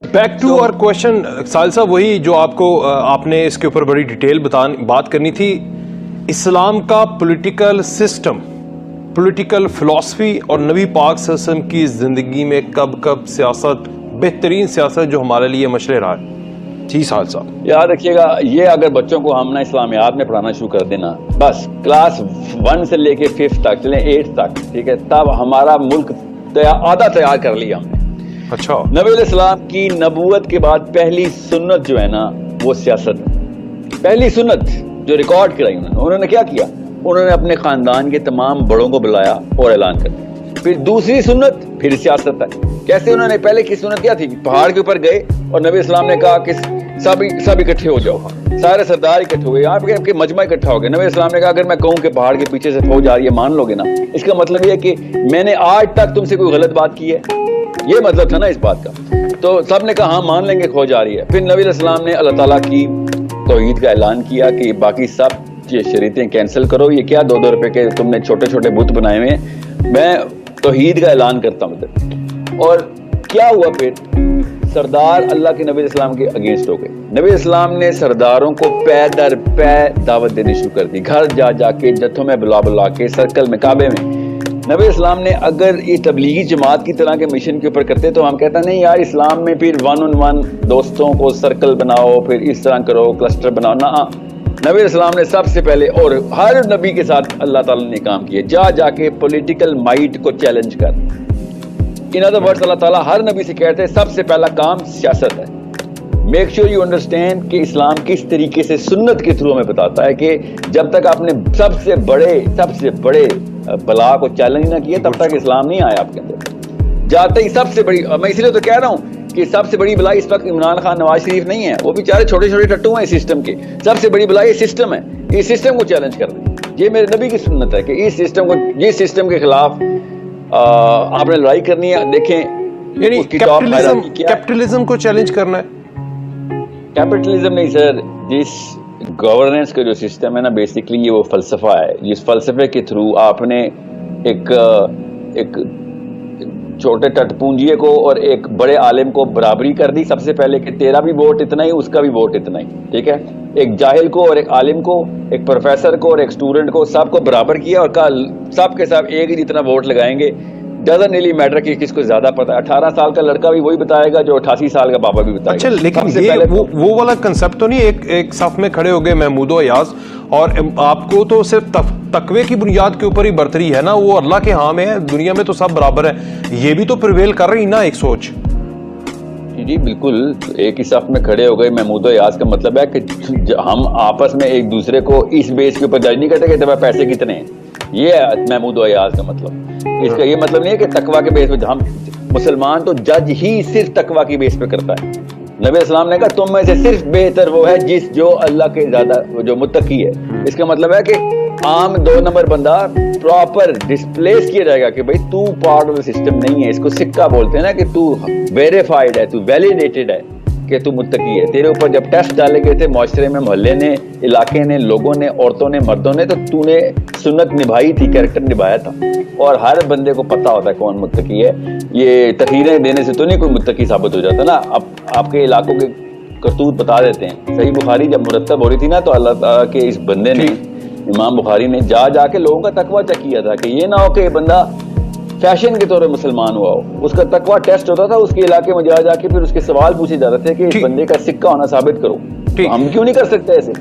Back to اور question ساحل صاحب، وہی جو آپ نے اس کے اوپر بڑی ڈیٹیل بات کرنی تھی. اسلام کا پولیٹیکل سسٹم، پولیٹیکل فلسفی اور نبی پاک صلی اللہ علیہ وسلم کی زندگی میں کب سیاست، بہترین سیاست جو ہمارے لیے مشعل رہا ہے. جی ساحل صاحب، یاد رکھیے گا، یہ اگر بچوں کو ہم نے اسلامیات میں پڑھانا شروع کر دینا، بس کلاس 1 سے لے کے 5 تک، چلیں 8 تک، ٹھیک ہے، تب ہمارا ملک آدھا تیار کر لیا ہم نے. اچھا، نبی علیہ السلام کی نبوت کے بعد پہلی سنت جو ہے نا وہ سیاست ہے. پہلی سنت جو ریکارڈ کرائی انہوں نے کیا کیا؟ انہوں نے اپنے خاندان کے تمام بڑوں کو بلایا اور اعلان کر دیا. پھر دوسری سنت پھر سیاست ہے. کیسے؟ انہوں نے پہلے کی سنت کیا تھی؟ پہاڑ کے اوپر گئے اور نبی اسلام نے کہا کہ سب اکٹھے ہو جاؤ، سارے سردار اکٹھے ہو گئے، آپ کے مجمع اکٹھا ہو گئے. نبی اسلام نے کہا اگر میں کہوں کہ پہاڑ کے پیچھے سے فوج آ رہی ہے، مان لو گے نا؟ اس کا مطلب یہ ہے کہ میں نے آج تک تم سے کوئی غلط بات کی ہے، یہ مطلب تھا نا اس بات کا. تو سب نے کہا ہاں مان لیں گے فوج آ رہی ہے. پھر نبی علیہ السلام نے اللہ تعالیٰ کی توحید کا اعلان کیا کہ باقی سب یہ شریعتیں کینسل کرو، یہ کیا 2 روپے کے تم نے چھوٹے چھوٹے بت بنائے ہوئے ہیں، میں توحید کا اعلان کرتا ہوں. اور کیا ہوا؟ پھر سردار اللہ کے نبی اسلام کے اگینسٹ ہو گئے. نبی اسلام نے سرداروں کو پے در پے دعوت دینی شروع کر دی، گھر جا جا کے، جتھوں میں بلا کے، سرکل میں، کعبے میں. نبی اسلام نے اگر یہ تبلیغی جماعت کی طرح کے مشن کے اوپر کرتے تو ہم کہتا نہیں یار اسلام میں پھر 1 on 1 دوستوں کو سرکل بناؤ، پھر اس طرح کرو، کلسٹر بناؤ. نہ، نبی اسلام نے سب سے پہلے، اور ہر نبی کے ساتھ اللہ تعالیٰ نے کام کیا، جا جا کے پولیٹیکل مائٹ کو چیلنج کر. ان ادر ورڈز اللہ تعالیٰ ہر نبی سے کہتے ہیں سب سے پہلا کام سیاست ہے. میک شیور یو انڈرسٹینڈ کہ اسلام کس طریقے سے سنت کے تھرو ہمیں بتاتا ہے کہ جب تک آپ نے سب سے بڑے بلا کو چیلنج نہ کیا تب تک اسلام نہیں آیا آپ کے اندر. جاتے ہی سب سے بڑی، میں اس لیے تو کہہ رہا ہوں کہ سب سے بڑی بلا اس وقت عمران خان، نواز شریف نہیں ہے، وہ بیچارے چھوٹے چھوٹے ٹٹو ہیں سسٹم کے. سب سے بڑی بلا یہ سسٹم ہے، اس سسٹم کو چیلنج کر دیں. یہ میرے نبی کی سنت ہے کہ اس سسٹم کے خلاف آپ نے لڑائی کرنی ہے. دیکھیں یعنی کیپٹلزم کو چیلنج کرنا ہے. کیپٹلزم نہیں سر، جس گورننس کا جو سسٹم ہے نا، بیسیکلی یہ وہ فلسفہ ہے. جس فلسفے کے تھرو آپ نے ایک چھوٹے ٹٹ پونجیے کو اور ایک بڑے عالم کو برابری کر دی سب سے پہلے کہ تیرا بھی ووٹ اتنا ہی، اس کا بھی ووٹ اتنا ہی، ٹھیک ہے. ایک جاہل کو اور ایک عالم کو، ایک پروفیسر کو اور ایک اسٹوڈنٹ کو، سب کو برابر کیا اور کہا سب کے ساتھ ایک ہی جتنا ووٹ لگائیں گے. ڈزنٹ ریلی میٹر کہ کس کو زیادہ پتا ہے. 18 سال کا لڑکا بھی وہی بتائے گا جو 88 سال کا بابا بھی بتائے گا. اچھا، لیکن یہ وہ والا کنسپٹ تو نہیں ایک صف میں کھڑے ہو گئے محمود و ایاز، اور آپ کو تو صرف تقوی کی بنیاد کے اوپر ہی برتری ہے نا، وہ اللہ کے ہاں میں ہے، دنیا میں تو سب برابر ہے. یہ بھی تو پریویل کر رہی نا ایک سوچ. جی بالکل، ایک ہی صف میں کھڑے ہو گئے. محمود و ایاز کا مطلب ہے کہ ہم آپس میں ایک دوسرے کو اس بیس کے اوپر جج نہیں کرتے کہ تمہارے پیسے کتنے ہیں. یہ ہے محمود و ایاز کا مطلب. اس کا یہ مطلب نہیں ہے کہ تقوی کے بیس پہ ہم مسلمان تو جج ہی صرف تقوی کی بیس پہ کرتا ہے. نبی اسلام نے کہا تم میں سے صرف بہتر وہ ہے جو اللہ کے زیادہ جو متقی ہے. اس کا مطلب ہے کہ عام 2 نمبر بندہ پراپر ڈسپلیس کیا جائے گا کہ بھائی تو پارٹ آف دا سسٹم نہیں ہے. اس کو سکہ بولتے ہیں نا کہ تو ویریفائڈ ہے، تو ویلیڈیٹڈ ہے کہ تو متقی ہے. تیرے اوپر جب ٹیسٹ ڈالے گئے تھے معاشرے میں، محلے نے، علاقے نے، لوگوں نے، عورتوں نے، مردوں نے، تو نے سنت نبھائی تھی، کیریکٹر نبھایا تھا. اور ہر بندے کو پتا ہوتا ہے کون متقی ہے. یہ تقریریں دینے سے تو نہیں کوئی متقی ثابت ہو جاتا نا. اب آپ کے علاقوں کے کرتوت بتا دیتے ہیں. صحیح بخاری جب مرتب ہو رہی تھی نا تو اللہ تعالیٰ کے اس بندے نے، امام بخاری نے جا جا کے لوگوں کا تقویٰ چیک کیا تھا کہ یہ نہ ہو کہ بندہ فیشن کے طور پر مسلمان ہوا ہو. اس کا تقویٰ ٹیسٹ ہوتا تھا، اس کے علاقے میں جا جا کے پھر اس کے سوال پوچھے جاتے تھے کہ اس بندے کا سکہ ہونا ثابت کرو. ہم کیوں نہیں کر سکتے ایسے؟